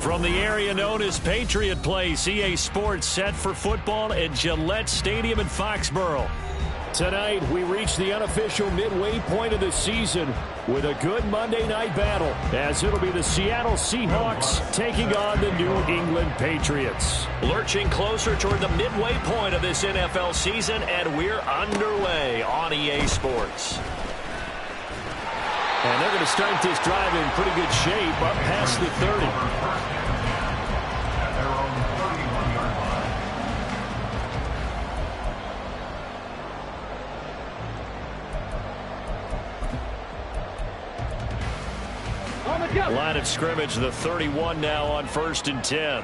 From the area known as Patriot Place, EA Sports set for football at Gillette Stadium in Foxborough. Tonight, we reach the unofficial midway point of the season with a good Monday night battle, as it'll be the Seattle Seahawks taking on the New England Patriots. Lurching closer toward the midway point of this NFL season, and we're underway on EA Sports. And they're going to start this drive in pretty good shape, up past the 30. Line of scrimmage, the 31 now on 1st and 10.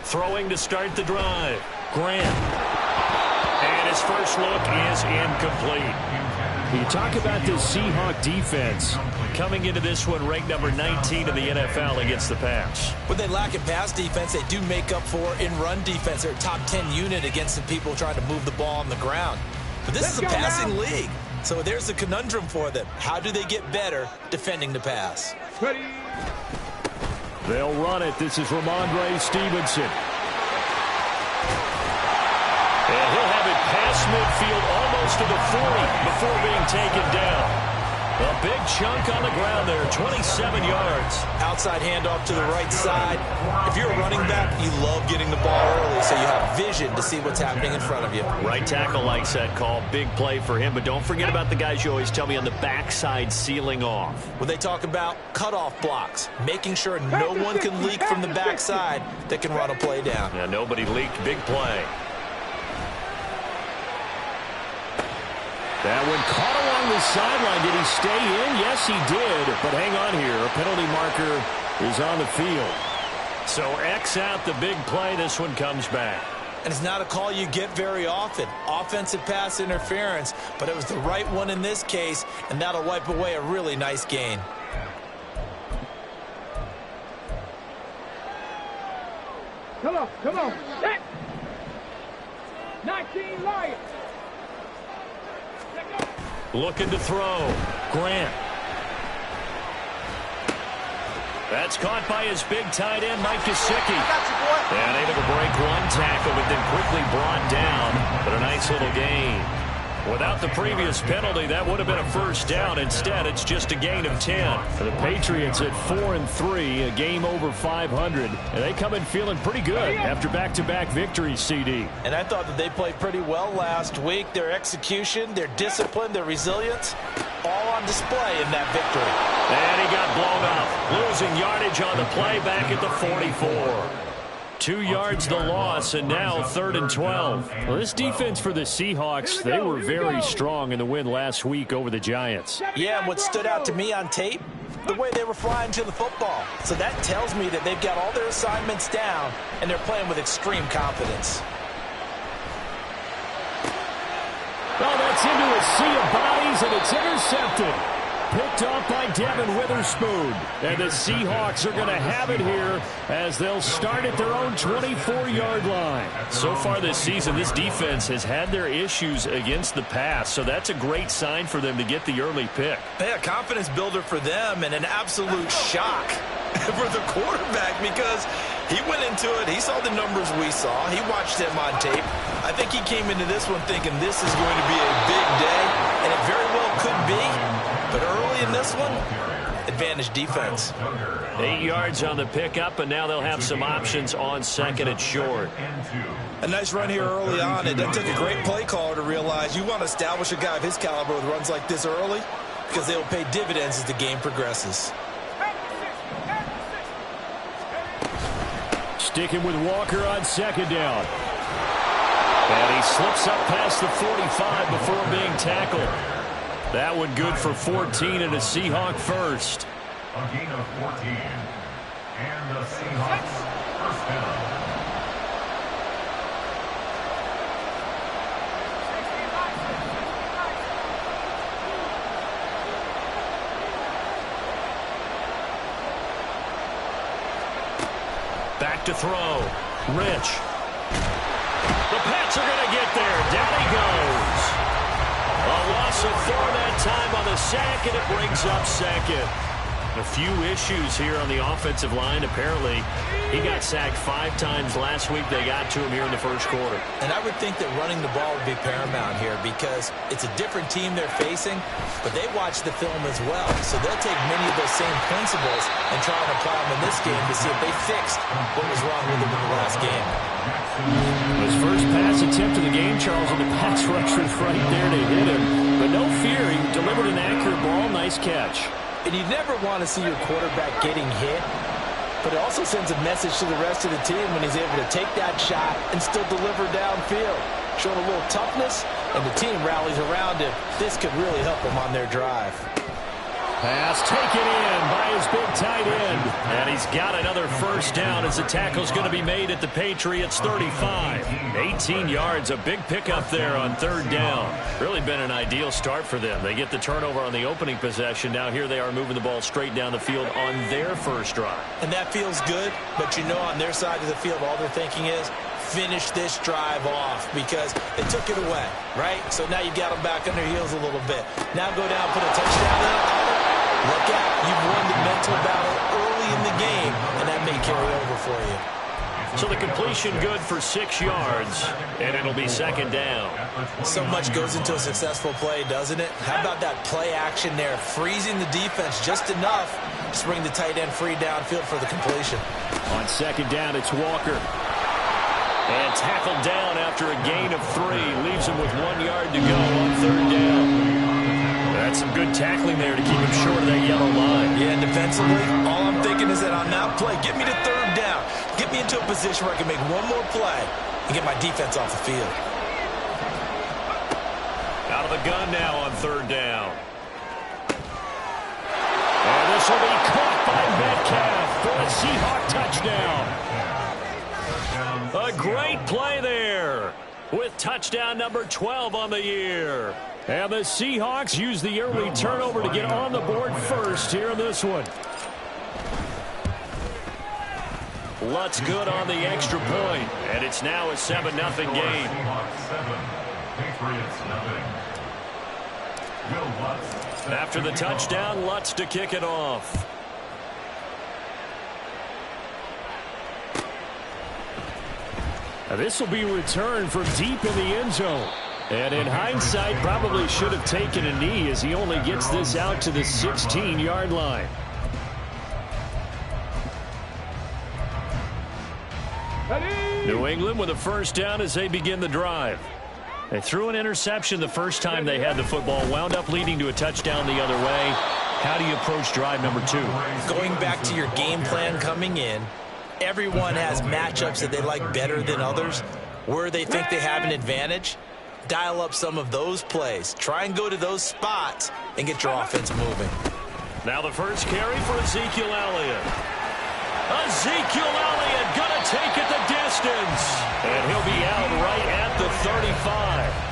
Throwing to start the drive. Grant. And his first look is incomplete. You talk about this Seahawk defense coming into this one ranked number 19 in the NFL against the pass. When they lack in pass defense, they do make up for in run defense. They're a top 10 unit against the people trying to move the ball on the ground. But this is a passing league, so there's a conundrum for them. How do they get better defending the pass? They'll run it. This is Ramondre Stevenson. And he'll have it past midfield almost to the 40 before being taken down. A big chunk on the ground there, 27 yards. Outside handoff to the right side. If you're a running back, you love getting the ball early so you have vision to see what's happening in front of you. Right tackle likes that call. Big play for him, but don't forget about the guys you always tell me on the backside sealing off. When they talk about cutoff blocks, making sure no one can leak from the backside that can run a play down. Yeah, nobody leaked. Big play. That one caught along the sideline. Did he stay in? Yes, he did. But hang on here. A penalty marker is on the field. So X out the big play. This one comes back. And it's not a call you get very often. Offensive pass interference. But it was the right one in this case. And that'll wipe away a really nice gain. Come on, come on. 19 Lions. Looking to throw. Grant. That's caught by his big tight end, Mike Gesicki. And able to break one tackle, but then quickly brought down. But a nice little gain. Without the previous penalty, that would have been a first down. Instead, it's just a gain of 10. For the Patriots at 4-3, a game over 500. And they come in feeling pretty good after back-to-back victories, CD. And I thought that they played pretty well last week. Their execution, their discipline, their resilience, all on display in that victory. And he got blown up. Losing yardage on the play back at the 44. 2 yards the loss, and now 3rd and 12. Well, this defense for the Seahawks, they were very strong in the win last week over the Giants. Yeah, and what stood out to me on tape, the way they were flying to the football. So that tells me that they've got all their assignments down, and they're playing with extreme confidence. Well, that's into a sea of bodies, and it's intercepted. Picked off by Devin Witherspoon. And the Seahawks are going to have it here as they'll start at their own 24-yard line. So far this season, this defense has had their issues against the pass, so that's a great sign for them to get the early pick. Yeah, confidence builder for them and an absolute shock for the quarterback because he went into it. He saw the numbers we saw. He watched them on tape. I think he came into this one thinking this is going to be a big day, and it very well could be. But early in this one, advantage defense. 8 yards on the pickup, and now they'll have some options on 2nd and short. A nice run here early on. It took a great play caller to realize you want to establish a guy of his caliber with runs like this early because they will pay dividends as the game progresses. Sticking with Walker on 2nd down. And he slips up past the 45 before being tackled. That one good for 14 and a Seahawk first. A gain of 14. And the Seahawks first down. Back to throw. Rich. The Pats are going to get there. Down he goes. A loss So for that time on the sack, and it brings up second. A few issues here on the offensive line. Apparently, he got sacked 5 times last week. They got to him here in the first quarter. And I would think that running the ball would be paramount here because it's a different team they're facing, but they watch the film as well. So they'll take many of those same principles and try and apply them in this game to see if they fixed what was wrong with them in the last game. His first pass attempt of the game, Charles, and the pass rusher's right there to hit him. But no fear, he delivered an accurate ball. Nice catch. And you never want to see your quarterback getting hit, but it also sends a message to the rest of the team when he's able to take that shot and still deliver downfield. Showing a little toughness, and the team rallies around him. This could really help them on their drive. Pass taken in by his big tight end. And he's got another first down as the tackle's going to be made at the Patriots' 35. 18 yards, a big pickup there on third down. Really been an ideal start for them. They get the turnover on the opening possession. Now here they are moving the ball straight down the field on their first drive. And that feels good, but you know on their side of the field all they're thinking is, finish this drive off because they took it away, right? So now you got them back on their heels a little bit. Now go down, put a touchdown in. Look out, you've won the mental battle early in the game, and that may carry over for you. So the completion good for 6 yards, and it'll be second down. So much goes into a successful play, doesn't it? How about that play action there, freezing the defense just enough to bring the tight end free downfield for the completion. On second down, it's Walker. And tackled down after a gain of 3. Leaves him with 1 yard to go on third down. That's some good tackling there to keep him short of that yellow line. Yeah, and defensively, all I'm thinking is that on that play, get me to third down. Get me into a position where I can make one more play and get my defense off the field. Out of the gun now on third down. And this will be caught by Metcalf for a Seahawk touchdown. A great play there with touchdown number 12 on the year. And the Seahawks use the early turnover to get on the board first here in this one. Lutz good on the extra point, and it's now a 7-0 game. After the touchdown, Lutz to kick it off. Now this will be returned from deep in the end zone. And in hindsight, probably should have taken a knee as he only gets this out to the 16-yard line. New England with a first down as they begin the drive. They threw an interception the first time they had the football, wound up leading to a touchdown the other way. How do you approach drive number 2? Going back to your game plan coming in, everyone has matchups that they like better than others. Where they think they have an advantage, dial up some of those plays. Try and go to those spots and get your offense moving. Now the first carry for Ezekiel Elliott. Ezekiel Elliott going to take it the distance. And he'll be out right at the 35.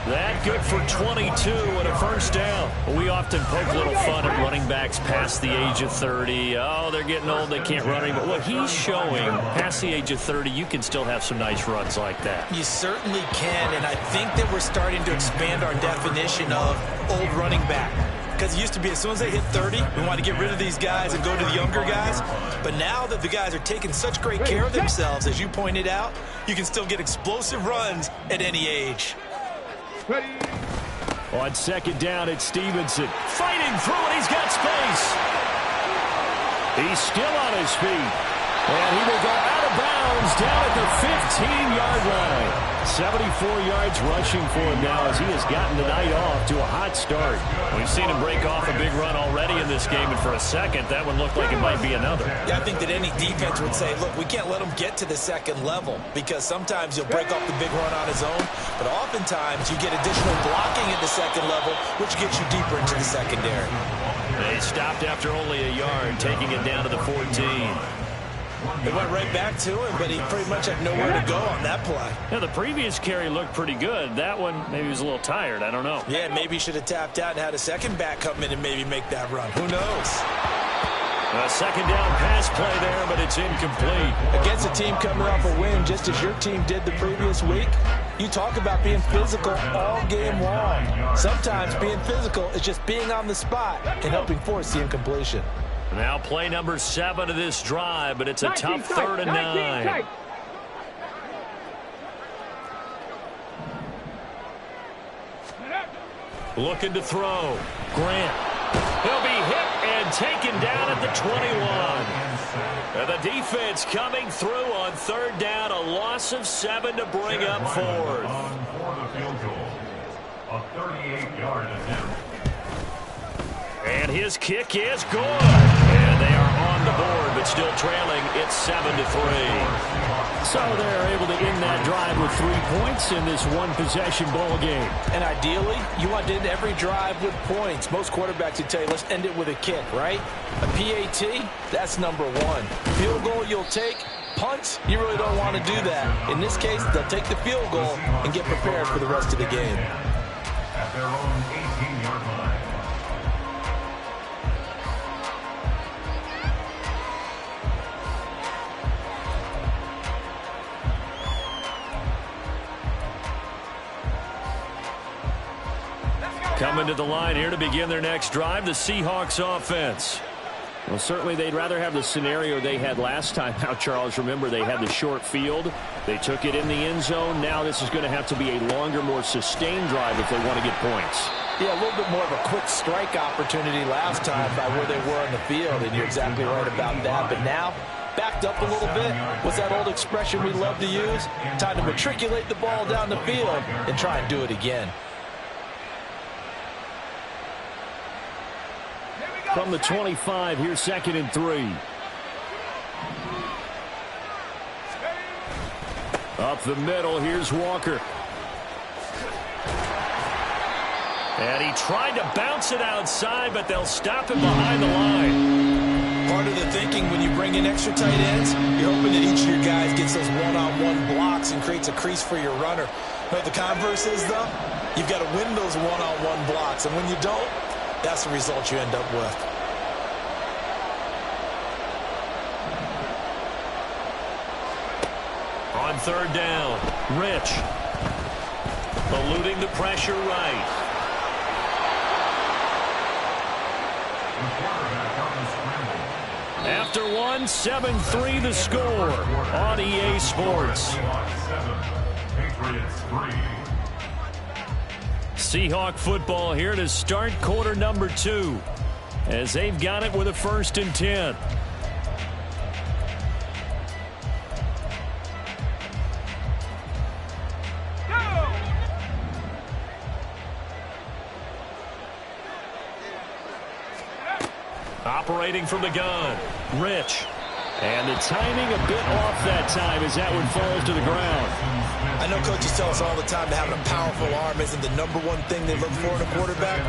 That good for 22 and a first down. We often poke a little fun at running backs past the age of 30. Oh, they're getting old, they can't run anymore. Well, he's showing past the age of 30, you can still have some nice runs like that. You certainly can, and I think that we're starting to expand our definition of old running back. Because it used to be as soon as they hit 30, we want to get rid of these guys and go to the younger guys. But now that the guys are taking such great care of themselves, as you pointed out, you can still get explosive runs at any age. On second down, it's Stevenson. Fighting through it, he's got space. He's still on his feet. And he will go out of bounds down at the 15-yard line. 74 yards rushing for him now as he has gotten the night off to a hot start. We've seen him break off a big run already in this game, and for a second, that one looked like it might be another. Yeah, I think that any defense would say, look, we can't let him get to the second level because sometimes he'll break off the big run on his own, but oftentimes you get additional blocking at the second level, which gets you deeper into the secondary. They stopped after only a yard, taking it down to the 14. It went right back to him, but he pretty much had nowhere to go on that play. Yeah, the previous carry looked pretty good. That one, maybe he was a little tired. I don't know. Yeah, maybe he should have tapped out and had a second back come in and maybe make that run. Who knows? A second down pass play there, but it's incomplete. Against a team coming off a win, just as your team did the previous week, You talk about being physical all game long. Sometimes being physical is just being on the spot and helping force the incompletion. Now play number 7 of this drive, but it's a tough 3rd and 9. Looking to throw. Grant. He'll be hit and taken down at the 21. And the defense coming through on 3rd down. A loss of 7 to bring up 4th. For the field goal, a 38-yard attempt. And his kick is good. And they are on the board, but still trailing. It's 7-3. So they're able to end that drive with 3 points in this one-possession ball game. And ideally, you want to end every drive with points. Most quarterbacks would tell you, let's end it with a kick, right? A PAT, that's number 1. Field goal you'll take. Punts, you really don't want to do that. In this case, they'll take the field goal and get prepared for the rest of the game. At their own 18-yard line. Coming to the line here to begin their next drive, the Seahawks offense. Well, certainly they'd rather have the scenario they had last time out, Charles. Remember, they had the short field. They took it in the end zone. Now this is going to have to be a longer, more sustained drive if they want to get points. Yeah, a little bit more of a quick strike opportunity last time by where they were on the field, and you're exactly right about that. But now, backed up a little bit. What's that old expression we love to use? Time to matriculate the ball down the field and try and do it again. From the 25, here's 2nd and 3. Up the middle, here's Walker. And he tried to bounce it outside, but they'll stop him behind the line. Part of the thinking when you bring in extra tight ends, you're hoping that each of your guys gets those one-on-one blocks and creates a crease for your runner. But the converse is, though, you've got to win those one-on-one blocks. And when you don't, that's the result you end up with. On 3rd down, Rich. Eluding the pressure right. After 7-3 the score on EA Sports. Seahawk football here to start quarter number 2 as they've got it with a 1st and 10. Operating from the gun, Rich. And the timing a bit off that time as that one falls to the ground. I know coaches tell us all the time that having a powerful arm isn't the number one thing they look for in a quarterback.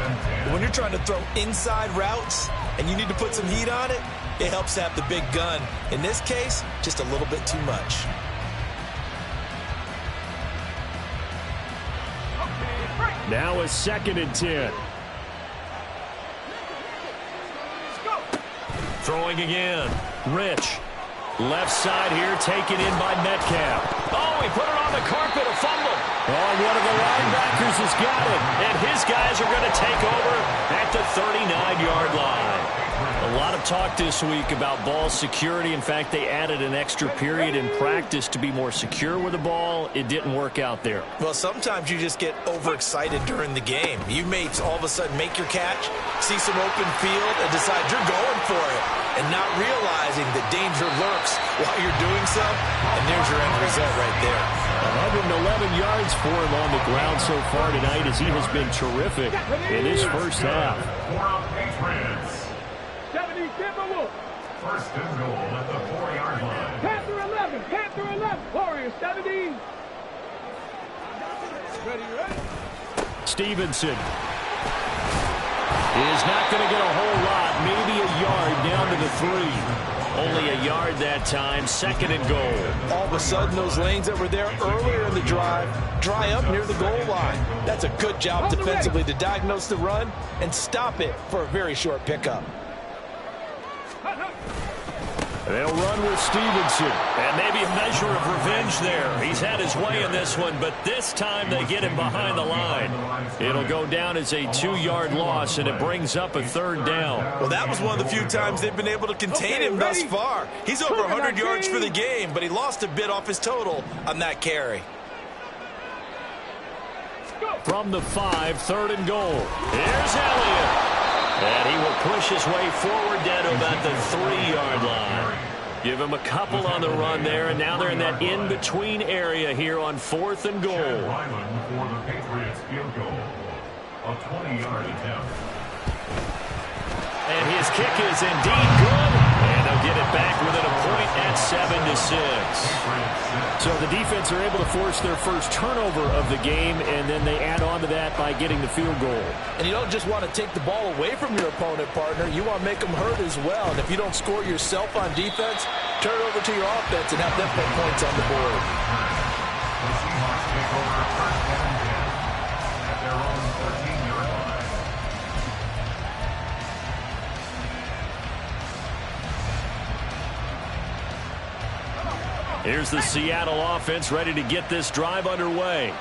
But when you're trying to throw inside routes and you need to put some heat on it, it helps to have the big gun. In this case, just a little bit too much. Now a 2nd and 10. Throwing again. Rich. Left side here taken in by Metcalf. Oh, he put it on the carpet, a fumble. Oh, one of the linebackers has got it. And his guys are going to take over at the 39-yard line. A lot of talk this week about ball security. In fact, they added an extra period in practice to be more secure with the ball. It didn't work out there. Well, sometimes you just get overexcited during the game. You may all of a sudden make your catch, see some open field, and decide you're going for it, and not realizing that danger lurks while you're doing so. And there's your end result right there. 111 yards for him on the ground so far tonight as he has been terrific in his first half. 1st and goal at the 4-yard line. Panther 11, Panther 11, Warriors 70. Ready. Stevenson is not going to get a whole lot, maybe a yard down to the 3. Only a yard that time, 2nd and goal. All of a sudden, those lanes that were there earlier in the drive dry up near the goal line. That's a good job defensively to diagnose the run and stop it for a very short pickup. They'll run with Stevenson. And maybe a measure of revenge there. He's had his way in this one, but this time they get him behind the line. It'll go down as a 2-yard loss, and it brings up a 3rd down. Well, that was one of the few times they've been able to contain him thus far. He's over 100 yards for the game, but he lost a bit off his total on that carry. From the 5, 3rd and goal. Here's Elliott. And he will push his way forward down to about the 3-yard line. Give him a couple on the run there, and now they're in that in-between area here on 4th and goal. For the Patriots field goal, a 20-yard attempt. And his kick is indeed good. And they'll get it back within a point at 7-6. So the defense are able to force their first turnover of the game, and then they add on to that by getting the field goal. And you don't just want to take the ball away from your opponent, partner. You want to make them hurt as well. And if you don't score yourself on defense, turn it over to your offense and have them put points on the board. The Seahawks take over 1st and 10 at their own 13-yard line. Here's the Seattle offense ready to get this drive underway.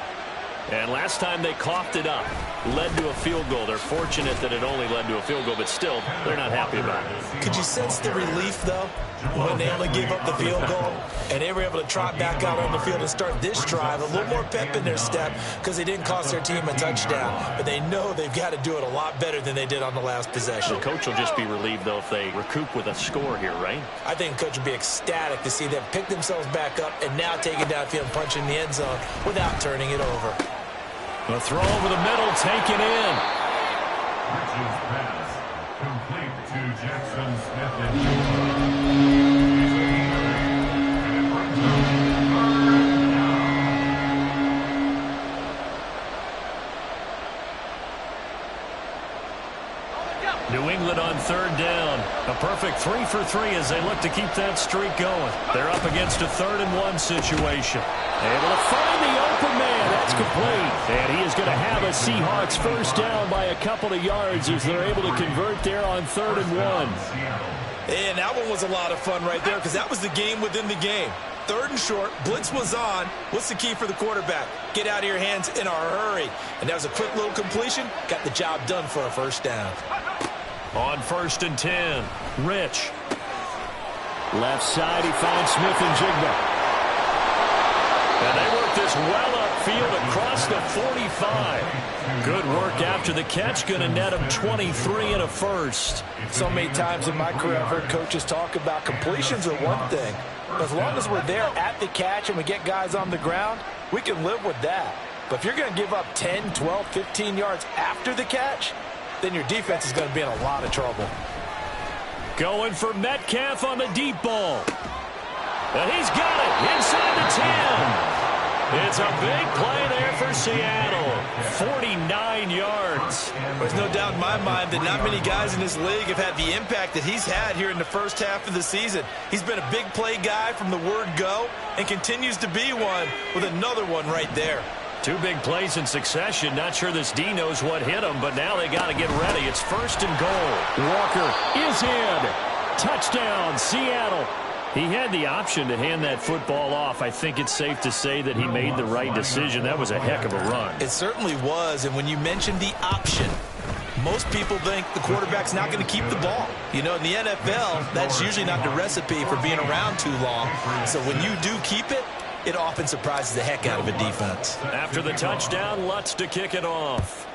And last time they coughed it up, led to a field goal. They're fortunate that it only led to a field goal, but still, they're not happy about it. Could you sense the relief, though, when they only gave up the field goal and they were able to trot back out on the field and start this drive? A little more pep in their step because they didn't cost their team a touchdown, but they know they've got to do it a lot better than they did on the last possession. The coach will just be relieved, though, if they recoup with a score here, right? I think the coach will be ecstatic to see them pick themselves back up and now take it downfield and punch in the end zone without turning it over. The throw over the middle, taken in. Rich's pass, complete to Jackson Smith and New England on 3rd down. A perfect 3 for 3 as they look to keep that streak going. They're up against a 3rd and 1 situation. Able to find the open man. That's complete. And he is going to have a Seahawks first down by a couple of yards as they're able to convert there on 3rd and 1. And that one was a lot of fun right there because that was the game within the game. 3rd and short, blitz was on. What's the key for the quarterback? Get out of your hands in a hurry. And that was a quick little completion. Got the job done for a first down. On 1st and 10, Rich. Left side, he finds Smith and Jigba. And they work this well upfield across the 45. Good work after the catch. Going to net him 23 and a first. So many times in my career I've heard coaches talk about completions are one thing. As long as we're there at the catch and we get guys on the ground, we can live with that. But if you're going to give up 10, 12, 15 yards after the catch, then your defense is going to be in a lot of trouble. Going for Metcalf on the deep ball. And he's got it inside the 10. It's a big play there for Seattle. 49 yards. There's no doubt in my mind that not many guys in this league have had the impact that he's had here in the first half of the season. He's been a big play guy from the word go and continues to be one with another one right there. 2 big plays in succession. Not sure this D knows what hit him, but now they got to get ready. It's 1st and goal. Walker is in. Touchdown, Seattle. He had the option to hand that football off. I think it's safe to say that he made the right decision. That was a heck of a run. It certainly was, and when you mentioned the option, most people think the quarterback's not going to keep the ball. You know, in the NFL, that's usually not the recipe for being around too long. So when you do keep it, it often surprises the heck out of a defense. After the touchdown, Lutz to kick it off.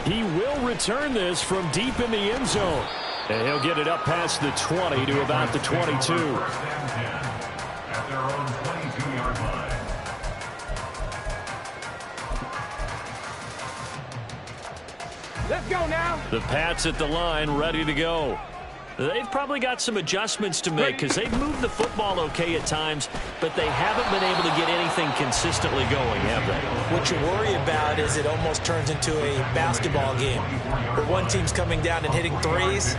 He will return this from deep in the end zone. And he'll get it up past the 20 to about the 22. At their own 22-yard line. Let's go now. The Pats at the line, ready to go. They've probably got some adjustments to make because they've moved the football okay at times, but they haven't been able to get anything consistently going, have they? What you worry about is it almost turns into a basketball game where one team's coming down and hitting threes,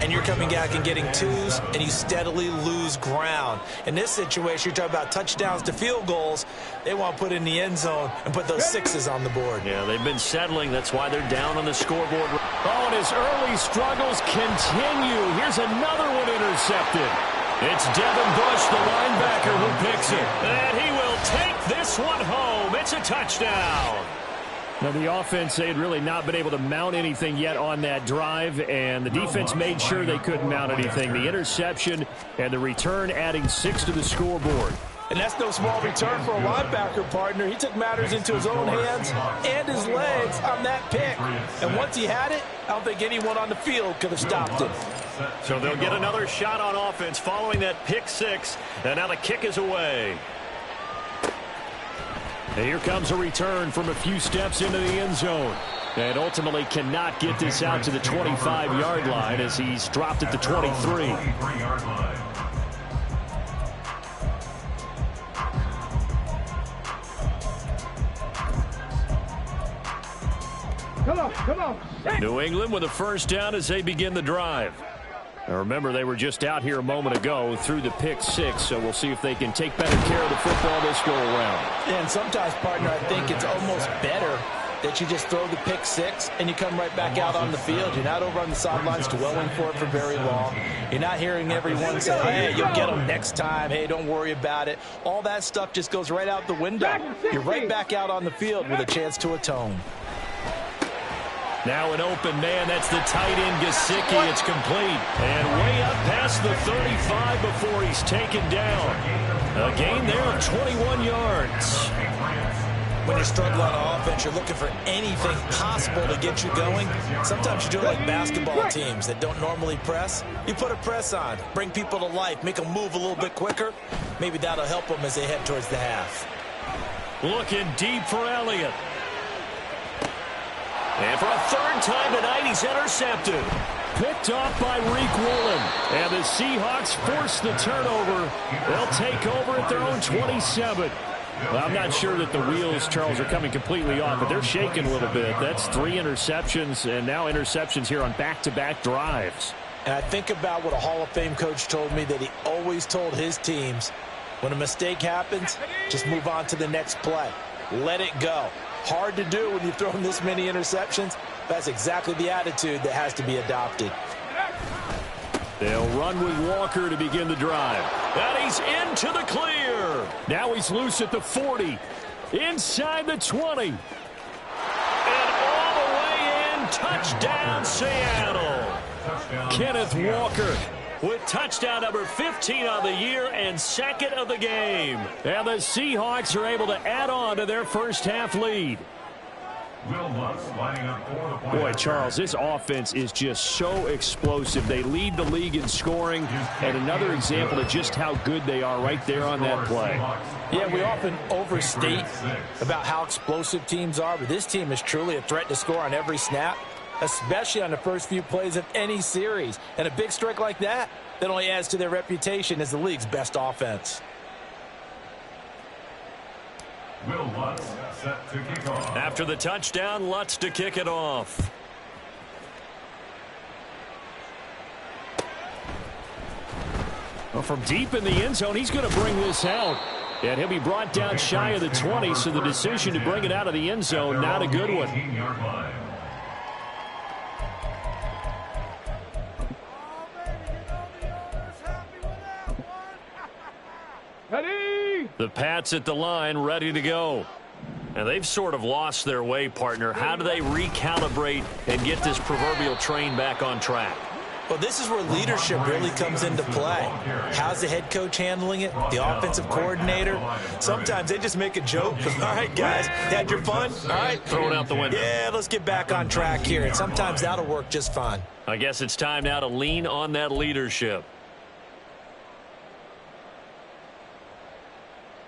and you're coming back and getting twos, and you steadily lose ground. In this situation, you're talking about touchdowns to field goals. They want to put in the end zone and put those sixes on the board. Yeah, they've been settling. That's why they're down on the scoreboard. Oh, and his early struggles continue. Here's another one intercepted. It's Devin Bush, the linebacker, who picks it. And he will take this one home. It's a touchdown. Now, the offense, they had really not been able to mount anything yet on that drive, and the defense made sure they couldn't mount anything. The interception and the return adding 6 to the scoreboard. And that's no small return for a linebacker, partner. He took matters into his own hands and his legs on that pick. And once he had it, I don't think anyone on the field could have stopped him. So they'll get another shot on offense following that pick 6, and now the kick is away. And here comes a return from a few steps into the end zone. And ultimately cannot get this out to the 25-yard line as he's dropped at the 23. Come on. New England with a first down as they begin the drive. Now remember, they were just out here a moment ago through the pick 6, so we'll see if they can take better care of the football this go around. And sometimes, partner, I think it's almost better that you just throw the pick 6 and you come right back out on the field. You're not over on the sidelines dwelling for it for very long. You're not hearing everyone say, hey, you'll get them next time. Hey, don't worry about it. All that stuff just goes right out the window. You're right back out on the field with a chance to atone. Now an open man. That's the tight end, Gesicki. It's complete. And way up past the 35 before he's taken down. A gain there of 21 yards. When you struggle on offense, you're looking for anything possible to get you going. Sometimes you do it like basketball teams that don't normally press. You put a press on, bring people to life, make them move a little bit quicker. Maybe that'll help them as they head towards the half. Looking deep for Elliott. And for a third time tonight, he's intercepted. Picked off by Reek Woolen. And the Seahawks force the turnover. They'll take over at their own 27. Well, I'm not sure that the wheels, Charles, are coming completely off, but they're shaking a little bit. That's 3 interceptions, and now interceptions here on back-to-back drives. And I think about what a Hall of Fame coach told me that he always told his teams, when a mistake happens, just move on to the next play. Let it go. Hard to do when you've thrown this many interceptions. That's exactly the attitude that has to be adopted. They'll run with Walker to begin the drive. And he's into the clear. Now he's loose at the 40. Inside the 20. And all the way in. Touchdown, Seattle. Kenneth Walker with touchdown number 15 on the year and 2nd of the game. And the Seahawks are able to add on to their first half lead. Boy, Charles, this offense is just so explosive. They lead the league in scoring, and another example of just how good they are right there on that play. Yeah, we often overstate about how explosive teams are, but this team is truly a threat to score on every snap, especially on the first few plays of any series. And a big strike like that only adds to their reputation as the league's best offense. Will Lutz set to kick off. After the touchdown, Lutz to kick it off. Well, from deep in the end zone, he's going to bring this out. And he'll be brought down shy of the 20, so the decision to bring it out of the end zone, not a good one. Ready? The Pats at the line, ready to go. And they've sort of lost their way, partner. How do they recalibrate and get this proverbial train back on track? Well, this is where leadership really comes into play. How's the head coach handling it? The offensive coordinator? Sometimes they just make a joke. All right, guys, had your fun? All right. Throw it out the window. Yeah, let's get back on track here. And sometimes that'll work just fine. I guess it's time now to lean on that leadership.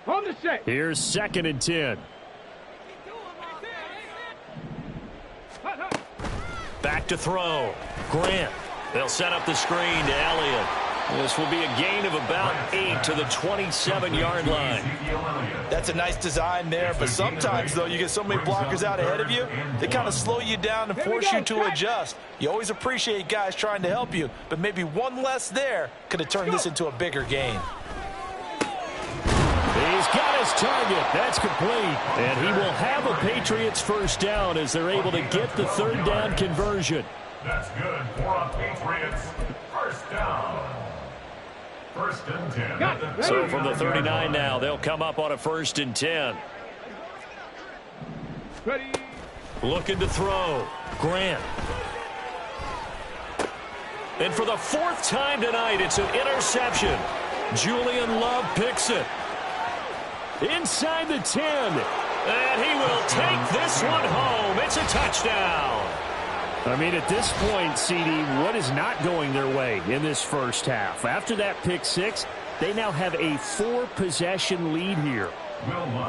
On the set. Here's 2nd and 10. Back to throw. Grant. They'll set up the screen to Elliott. This will be a gain of about 8 to the 27-yard line. That's a nice design there, but sometimes, though, you get so many blockers out ahead of you, they kind of slow you down and force you to adjust. You always appreciate guys trying to help you, but maybe one less there could have turned this into a bigger gain. He's got his target. That's complete. And he will have a Patriots first down as they're able to get the third down conversion. That's good for a Patriots first down. First and 10. So from the 39 now, they'll come up on a 1st and 10. Ready. Looking to throw. Grant. And for the 4th time tonight, it's an interception. Julian Love picks it. Inside the 10. And he will take this one home. It's a touchdown. I mean, at this point, CD, what is not going their way in this first half? After that pick 6, they now have a 4-possession lead here.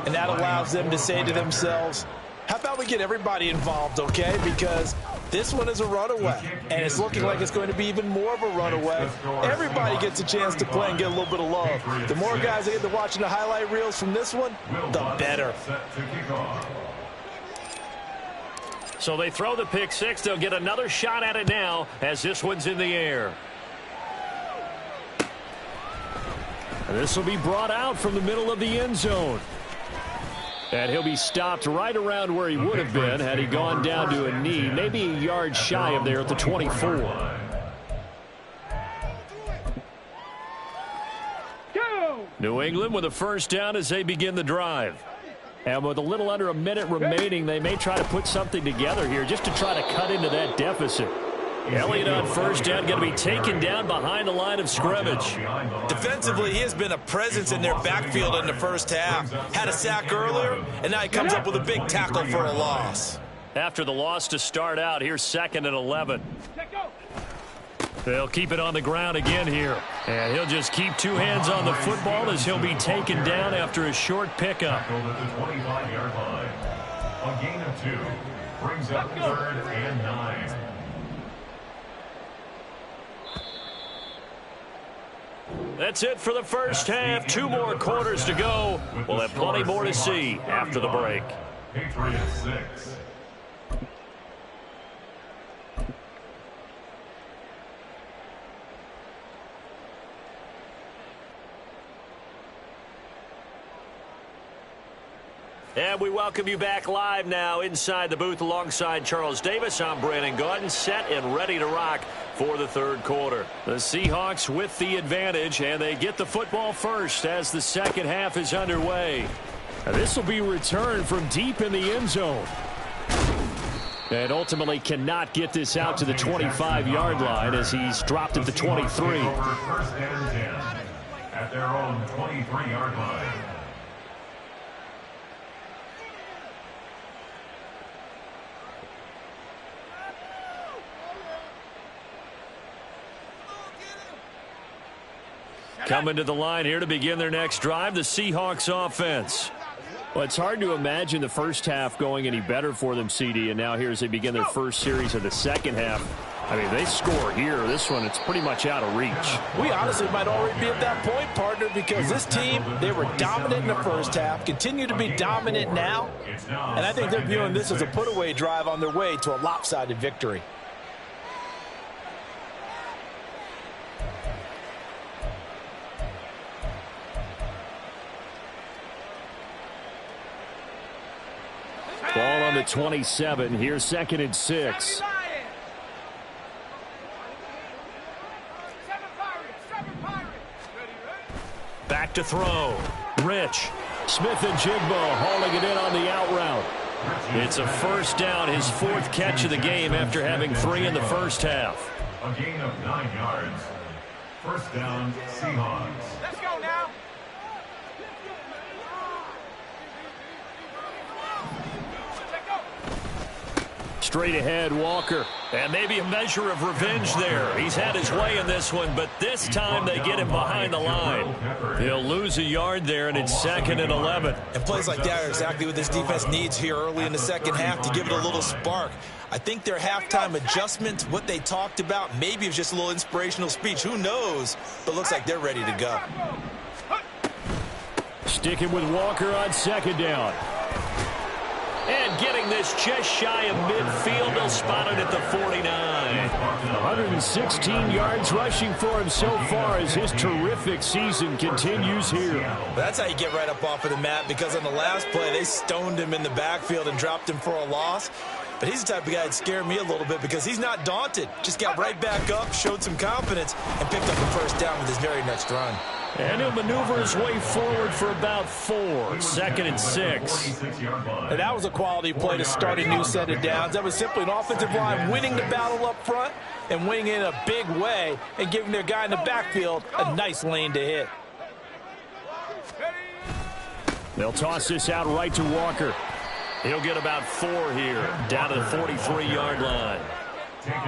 And that allows them to say to themselves, how about we get everybody involved, okay? Because this one is a runaway, and it's looking like it's going to be even more of a runaway. Everybody gets a chance to play and get a little bit of love. The more guys that get to watching the highlight reels from this one, the better. So they throw the pick 6. They'll get another shot at it now as this one's in the air. And this will be brought out from the middle of the end zone. And he'll be stopped right around where he would have been had he gone down to a knee, maybe a yard shy of there at the 24. New England with a first down as they begin the drive. And with a little under a minute remaining, they may try to put something together here just to try to cut into that deficit. Elliott on first down, going to be taken down behind the line of scrimmage. Defensively, he has been a presence in their backfield in the first half. Had a sack earlier, and now he comes up with a big tackle for a loss. After the loss to start out, here's 2nd and 11. They'll keep it on the ground again here. And he'll just keep 2 hands on the football as he'll be taken down after a short pickup. At the 25-yard line. A gain of 2 brings up 3rd and 9. That's it for the first half. 2 more quarters to go. We'll have plenty more to see after the break. Patriots 6. And we welcome you back live now inside the booth alongside Charles Davis. I'm Brandon Gaudin, set and ready to rock for the 3rd quarter. The Seahawks with the advantage, and they get the football first as the second half is underway. And this will be returned from deep in the end zone. And ultimately cannot get this out to the 25-yard line as he's dropped at the 23. First and 10 at their own 23-yard line. Coming to the line here to begin their next drive, the Seahawks offense. Well, it's hard to imagine the first half going any better for them, CD, and now here as they begin their first series of the second half. I mean, they score here. This one, it's pretty much out of reach. We honestly might already be at that point, partner, because this team, they were dominant in the first half, continue to be dominant now, and I think they're viewing this as a put-away drive on their way to a lopsided victory. Ball on the 27. Here's 2nd and 6. Back to throw. Rich. Smith and Jigbo hauling it in on the out route. It's a first down, his 4th catch of the game after having 3 in the first half. A gain of 9 yards. First down, Seahawks. Let's go now. Straight ahead, Walker. And maybe a measure of revenge there. He's had his way in this one, but this time they get him behind the line. He'll lose a yard there, and it's 2nd and 11. And plays like that are exactly what this defense needs here early in the second half to give it a little spark. I think their halftime adjustment, what they talked about, maybe it was just a little inspirational speech. Who knows? But looks like they're ready to go. Sticking with Walker on 2nd down. And getting this just shy of midfield. They'll spot it at the 49. 116 yards rushing for him so far as his terrific season continues here. That's how you get right up off of the mat, because on the last play, they stoned him in the backfield and dropped him for a loss. But he's the type of guy that scared me a little bit because he's not daunted. Just got right back up, showed some confidence, and picked up the first down with his very next run. And he'll maneuver his way forward for about 4. 2nd and 6. And that was a quality play to start a new set of downs. That was simply an offensive line winning the battle up front and winning in a big way and giving their guy in the backfield a nice lane to hit. They'll toss this out right to Walker. He'll get about 4 here, down to the 43-yard line.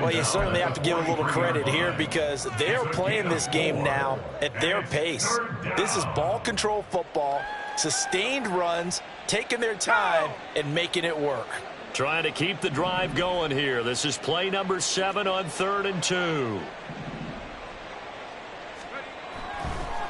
Well, you certainly have to give a little credit here because they're playing this game now at their pace. This is ball control football, sustained runs, taking their time, and making it work. Trying to keep the drive going here. This is play number 7 on 3rd and 2.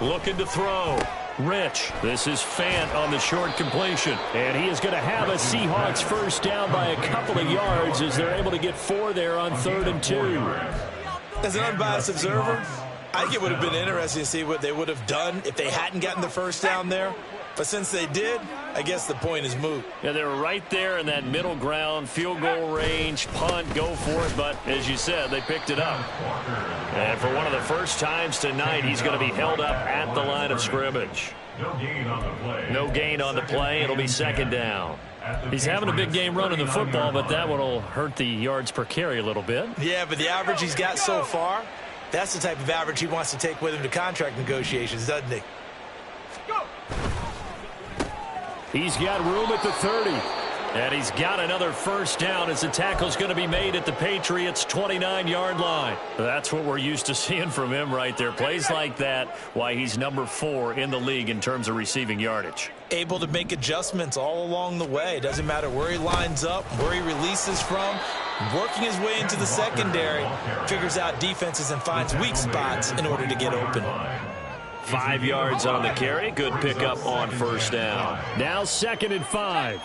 Looking to throw. Rich. This is Fant on the short completion. And he is going to have a Seahawks first down by a couple of yards as they're able to get 4 there on 3rd and 2. As an unbiased observer, I think it would have been interesting to see what they would have done if they hadn't gotten the first down there. But since they did, I guess the point is moot. Yeah, they were right there in that middle ground, field goal range, punt, go for it. But as you said, they picked it up. And for one of the first times tonight, he's going to be held up at the line of scrimmage. No gain on the play. No gain on the play. It'll be 2nd down. He's having a big game running the football, but that one will hurt the yards per carry a little bit. Yeah, but the average he's got so far, that's the type of average he wants to take with him to contract negotiations, doesn't he? He's got room at the 30. And he's got another first down as the tackle's going to be made at the Patriots' 29-yard line. That's what we're used to seeing from him right there. Plays like that, why he's number 4 in the league in terms of receiving yardage. Able to make adjustments all along the way. Doesn't matter where he lines up, where he releases from. Working his way into the secondary, figures out defenses and finds weak spots in order to get open. 5 yards on the carry. Good pickup on first down. Now 2nd and 5.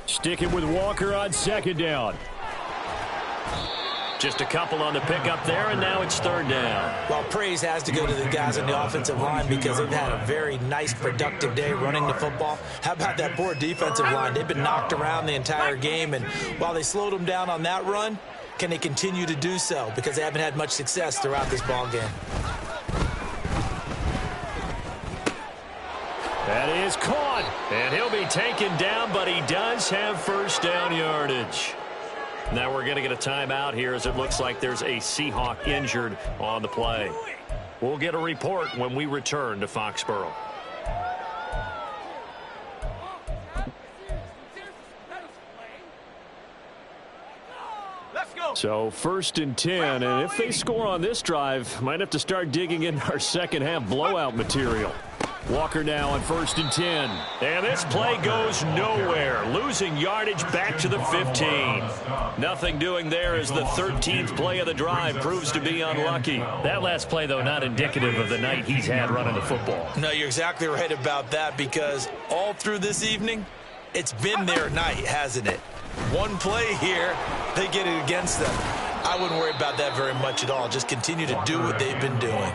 Sticking with Walker on 2nd down. Just a couple on the pickup there, and now it's 3rd down. Well, praise has to go to the guys on the offensive line because they've had a very nice, productive day running the football. How about that poor defensive line? They've been knocked around the entire game, and while they slowed them down on that run, can they continue to do so? Because they haven't had much success throughout this ball game. That is caught, and he'll be taken down, but he does have first down yardage. Now we're going to get a timeout here as it looks like there's a Seahawk injured on the play. We'll get a report when we return to Foxborough. So 1st and 10, and if they score on this drive, might have to start digging in our second half blowout material. Walker now on 1st and 10. And this play goes nowhere. Losing yardage back to the 15. Nothing doing there as the 13th play of the drive proves to be unlucky. That last play, though, not indicative of the night he's had running the football. No, you're exactly right about that because all through this evening, it's been their night, hasn't it? One play here, they get it against them. I wouldn't worry about that very much at all. Just continue to do what they've been doing.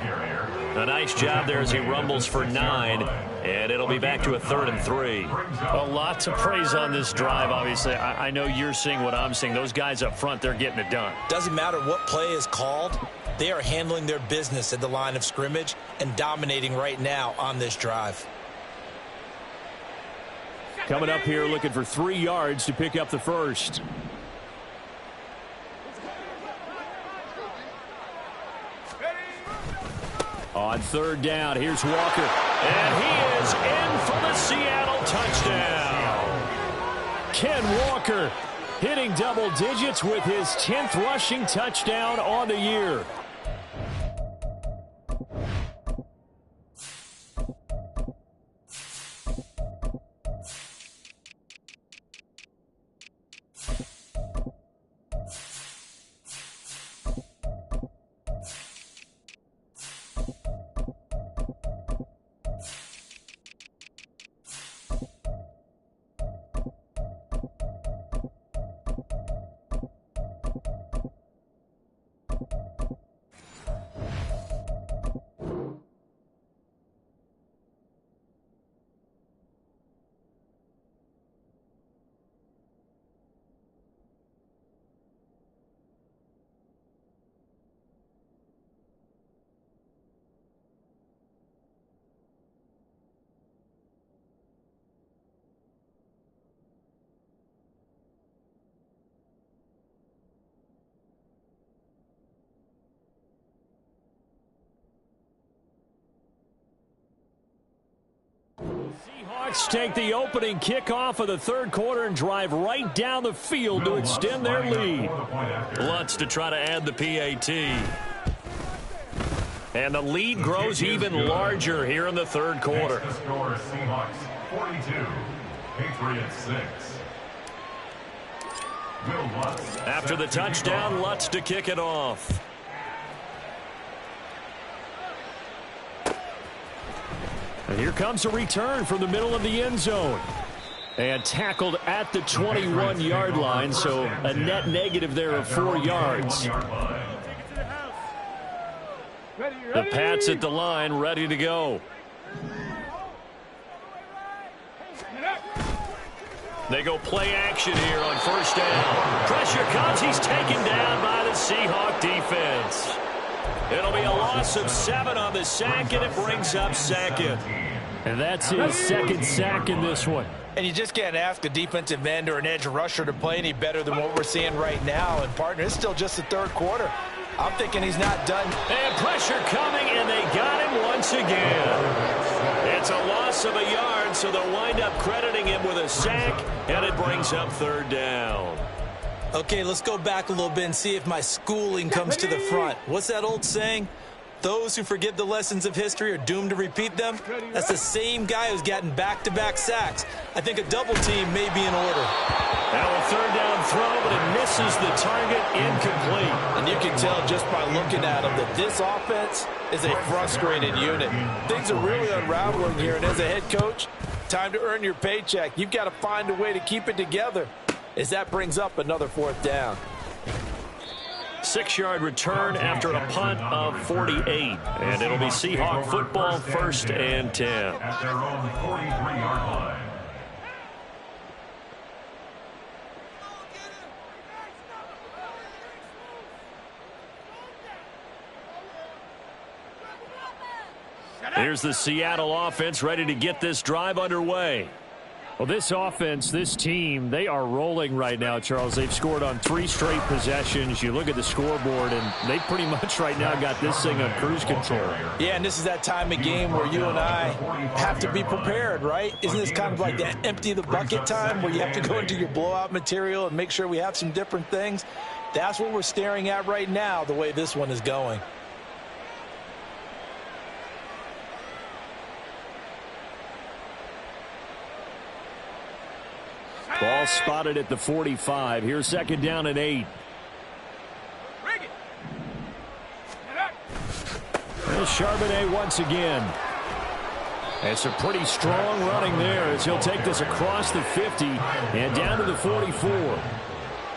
A nice job there as he rumbles for 9, and it'll be back to a 3rd and 3. A lot to praise on this drive, obviously. I know you're seeing what I'm seeing. Those guys up front, they're getting it done. Doesn't matter what play is called. They are handling their business at the line of scrimmage and dominating right now on this drive. Coming up here looking for 3 yards to pick up the first. On third down, here's Walker. And he is in for the Seattle touchdown. Ken Walker hitting double digits with his 10th rushing touchdown on the year. Seahawks take the opening kickoff of the third quarter and drive right down the field to extend their lead. Lutz to try to add the PAT. And the lead grows even larger here in the third quarter. The score, Seahawks 42, Patriots 6. Will Lutz After the touchdown, Lutz to kick it off. And here comes a return from the middle of the end zone. And tackled at the 21-yard line, so a net negative there of 4 yards. The Pats at the line, ready to go. They go play action here on first down. Pressure comes. He's taken down by the Seahawk defense. It'll be a loss of 7 on the sack, and it brings up second. And that's his second sack in this one. And you just can't ask a defensive end or an edge rusher to play any better than what we're seeing right now. And, partner, it's still just the third quarter. I'm thinking he's not done. And pressure coming, and they got him once again. It's a loss of a yard, so they'll wind up crediting him with a sack, and it brings up third down. Okay, let's go back a little bit and see if my schooling comes to the front. What's that old saying? Those who forget the lessons of history are doomed to repeat them. That's the same guy who's gotten back-to-back sacks. I think a double team may be in order. Now a third down throw, but it misses the target, incomplete. And you can tell just by looking at them that this offense is a frustrated unit. Things are really unraveling here, and as a head coach, time to earn your paycheck. You've got to find a way to keep it together, as that brings up another fourth down. 6-yard return after a punt of 48. And it'll be Seahawk football, 1st and 10. at their own 43-yard line. Here's the Seattle offense ready to get this drive underway. Well, this offense, this team, they are rolling right now, Charles. They've scored on 3 straight possessions. You look at the scoreboard, and they pretty much right now got this thing on cruise control. Yeah, and this is that time of game where you and I have to be prepared, right? Isn't this kind of like the empty the bucket time where you have to go into your blowout material and make sure we have some different things? That's what we're staring at right now, the way this one is going. Ball spotted at the 45. Here's 2nd down and 8. There's Charbonnet once again. It's a pretty strong running there as he'll take this across the 50 and down to the 44.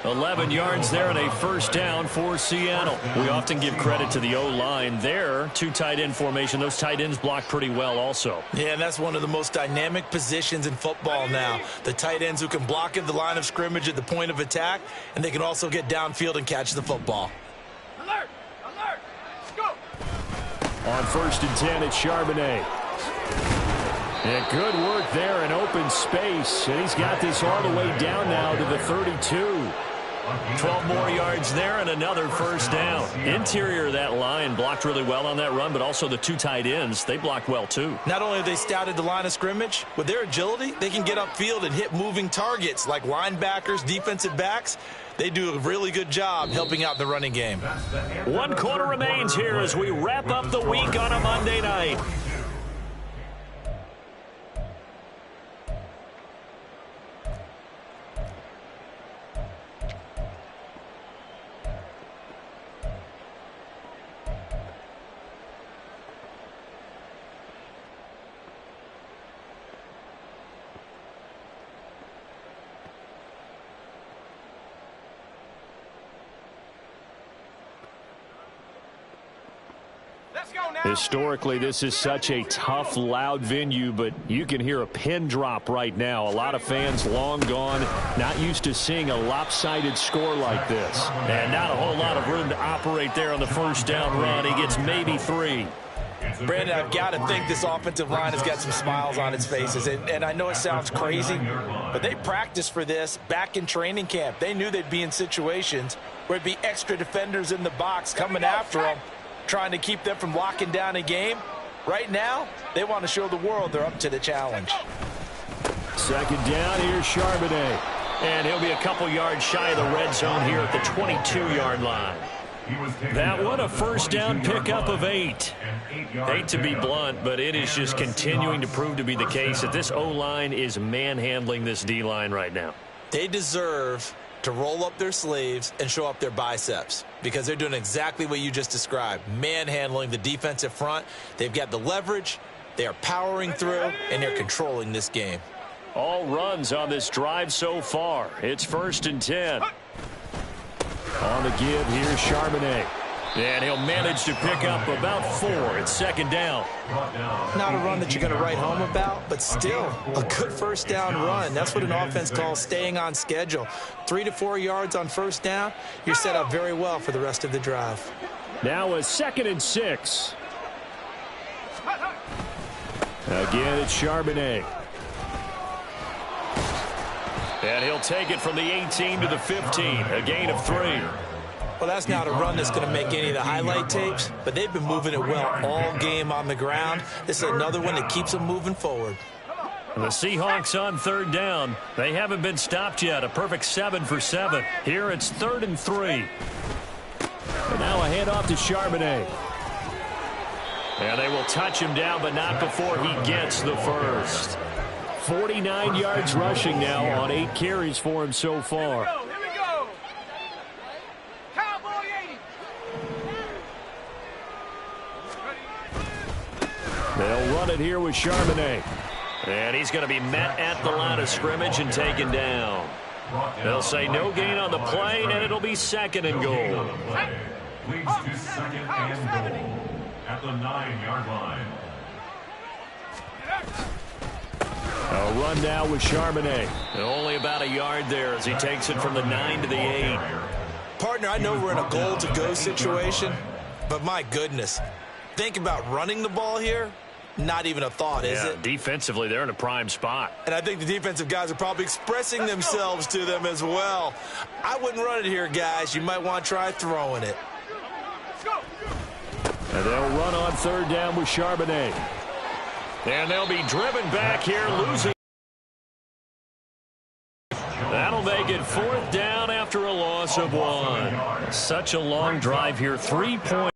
11 yards there and a first down for Seattle. We often give credit to the O-line there. 2 tight end formation. Those tight ends block pretty well also. Yeah, and that's one of the most dynamic positions in football now. The tight ends who can block at the line of scrimmage at the point of attack, and they can also get downfield and catch the football. Alert! Alert! Go! On 1st and 10, it's Charbonnet. And good work there in open space. And he's got this all the way down now to the 32. 12 more yards there and another first down. Interior of that line blocked really well on that run, but also the two tight ends, they blocked well too. Not only have they scouted the line of scrimmage, with their agility, they can get upfield and hit moving targets like linebackers, defensive backs. They do a really good job helping out the running game. 1 quarter remains here as we wrap up the week on a Monday night. Historically, this is such a tough, loud venue, but you can hear a pin drop right now. A lot of fans long gone, not used to seeing a lopsided score like this. And not a whole lot of room to operate there on the first down run. He gets maybe 3. Brandon, I've got to think this offensive line has got some smiles on its faces. And I know it sounds crazy, but they practiced for this back in training camp. They knew they'd be in situations where it'd be extra defenders in the box coming after them, trying to keep them from locking down a game. Right now, they want to show the world they're up to the challenge. Second down, here's Charbonnet. And he'll be a couple yards shy of the red zone here at the 22-yard line. That one, a first down pickup of 8. Hate to be blunt, but it is just continuing to prove to be the case that this O-line is manhandling this D-line right now. They deserve to roll up their sleeves and show up their biceps because they're doing exactly what you just described, manhandling the defensive front. They've got the leverage, they are powering through, and they're controlling this game. All runs on this drive so far. It's 1st and 10. On the give, here's Charbonnet. And he'll manage to pick up about 4. It's 2nd down. Not a run that you're going to write home about, but still a good first down run. That's what an offense calls staying on schedule. 3 to 4 yards on first down, you're set up very well for the rest of the drive. Now a 2nd and 6. Again, it's Charbonnet. And he'll take it from the 18 to the 15, a gain of 3. Well, that's not a run that's going to make any of the highlight tapes, but they've been moving it well all game on the ground. This is another one that keeps them moving forward. The Seahawks on 3rd down. They haven't been stopped yet. A perfect 7 for 7. Here it's 3rd and 3. And now a handoff to Charbonnet. And they will touch him down, but not before he gets the first. 49 yards rushing now on 8 carries for him so far. Here we go. Cowboy 80. They'll run it here with Charbonnet. And he's going to be met at the line of scrimmage and taken down. They'll say no gain on the play, and it'll be 2nd and goal. Leads to 2nd and goal at the 9-yard line. A run now with Charbonnet. And only about a yard there as he takes it from the 9 to the 8. Partner, I know we're in a goal-to-go situation, but my goodness, think about running the ball here. Not even a thought, is it? Defensively, they're in a prime spot. And I think the defensive guys are probably expressing themselves to them as well. I wouldn't run it here, guys. You might want to try throwing it. And they'll run on 3rd down with Charbonnet. And they'll be driven back here, losing. That'll make it 4th down after a loss of 1. Such a long drive here. 3 points.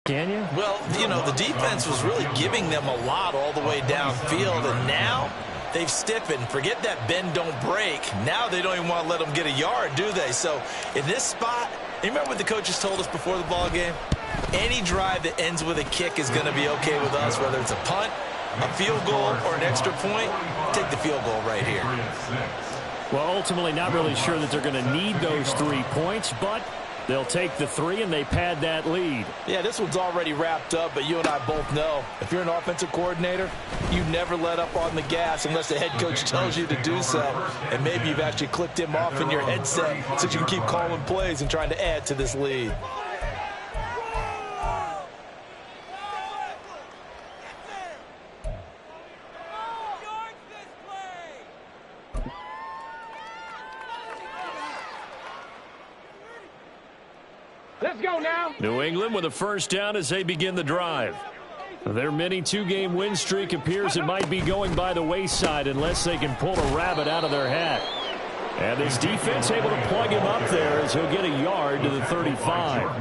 Can you? Well, you know, the defense was really giving them a lot all the way downfield, and now they've stiffened. Forget that bend, don't break. Now they don't even want to let them get a yard, do they? So in this spot, you remember what the coaches told us before the ball game? Any drive that ends with a kick is going to be okay with us, whether it's a punt, a field goal, or an extra point. Take the field goal right here. Well, ultimately not really sure that they're going to need those 3 points, but they'll take the 3 and they pad that lead. Yeah, this one's already wrapped up, but you and I both know if you're an offensive coordinator, you never let up on the gas unless the head coach tells you to do so. And maybe you've actually clicked him off in your headset so you can keep calling plays and trying to add to this lead. Let's go now. New England with a first down as they begin the drive. Their mini two-game win streak appears it might be going by the wayside unless they can pull a rabbit out of their hat. And this defense able to plug him up there as he'll get a yard to the 35.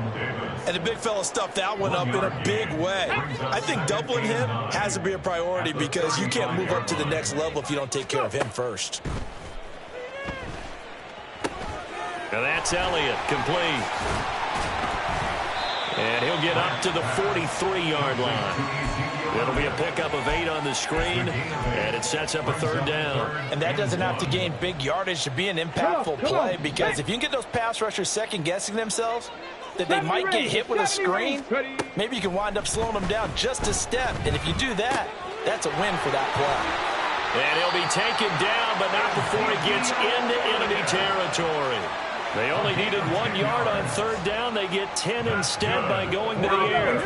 And the big fella stuffed that one up in a big way. I think doubling him has to be a priority because you can't move up to the next level if you don't take care of him first. And that's Elliott, complete. And he'll get up to the 43-yard line. It'll be a pickup of 8 on the screen, and it sets up a third down. And that doesn't have to gain big yardage to be an impactful play, because if you can get those pass rushers second-guessing themselves, that they might get hit with a screen, maybe you can wind up slowing them down just a step. And if you do that, that's a win for that play. And he'll be taken down, but not before he gets into enemy territory. They only needed 1 yard on third down. They get 10 instead by going to the air.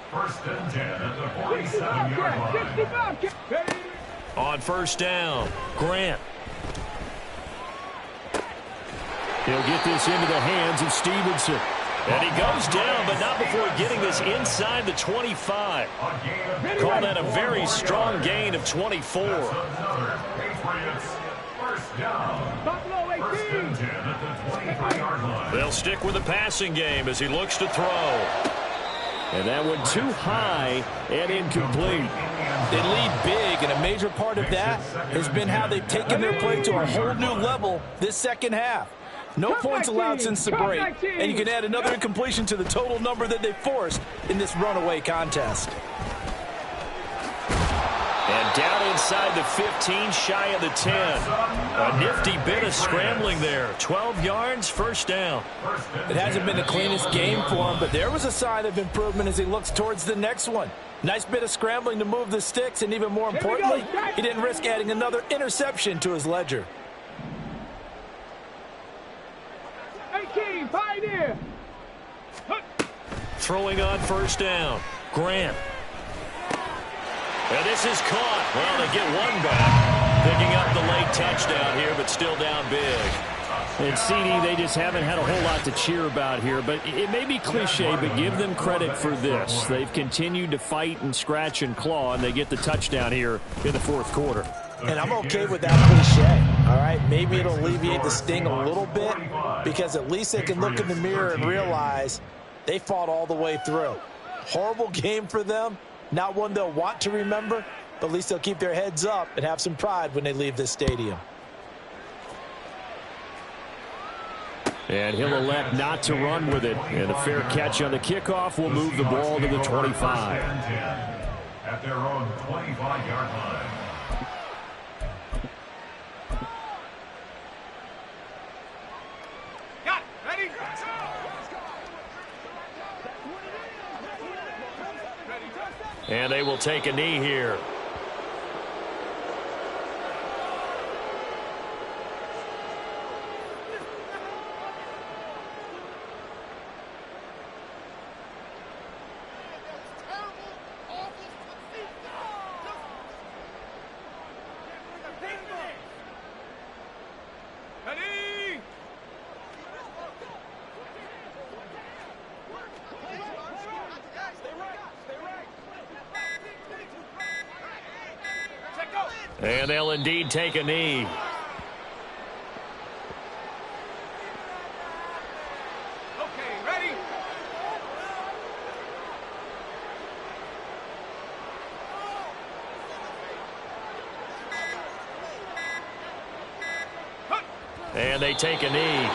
First and 10 at the 47-yard line. On first down, Grant. He'll get this into the hands of Stevenson. And he goes down, but not before getting this inside the 25. Call that a very strong gain of 24. First down. First and 10 at the 23-yard line. They'll stick with the passing game as he looks to throw. And that one too high and incomplete. They lead big, and a major part of that has been how they've taken their play to a whole new level this second half. No points allowed since the break, and you can add another incompletion to the total number that they forced in this runaway contest. And down inside the 15, shy of the 10. A nifty bit of scrambling there. 12 yards, first down. It hasn't been the cleanest game for him, but there was a sign of improvement as he looks towards the next one. Nice bit of scrambling to move the sticks, and even more importantly, he didn't risk adding another interception to his ledger. 18, Pioneer. Throwing on first down, Grant. And this is caught. Well, they get one back. Picking up the late touchdown here, but still down big. And CD, they just haven't had a whole lot to cheer about here, but it may be cliche, but give them credit for this. They've continued to fight and scratch and claw, and they get the touchdown here in the fourth quarter. And I'm okay with that cliche, all right? Maybe it'll alleviate the sting a little bit because at least they can look in the mirror and realize they fought all the way through. Horrible game for them, not one they'll want to remember, but at least they'll keep their heads up and have some pride when they leave this stadium. And he'll elect not to run with it. And a fair catch on the kickoff will move the ball to the 25. At their own 25-yard line. Got it. Ready? And they will take a knee here. Ready? Check go. And they'll indeed take a knee. Okay, ready? And they take a knee.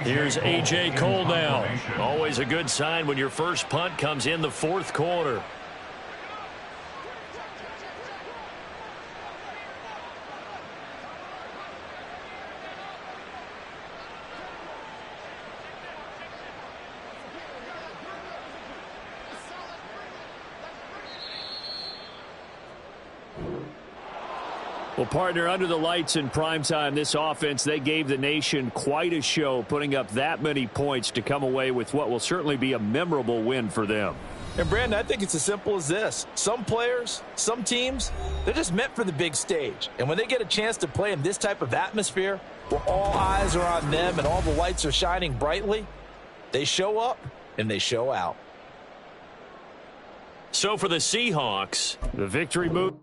Here's A.J. Cole now. Always a good sign when your first punt comes in the fourth quarter. Well, partner, under the lights in primetime, this offense, they gave the nation quite a show, putting up that many points to come away with what will certainly be a memorable win for them. And, Brandon, I think it's as simple as this. Some players, some teams, they're just meant for the big stage. And when they get a chance to play in this type of atmosphere where all eyes are on them and all the lights are shining brightly, they show up and they show out. So for the Seahawks, the victory move.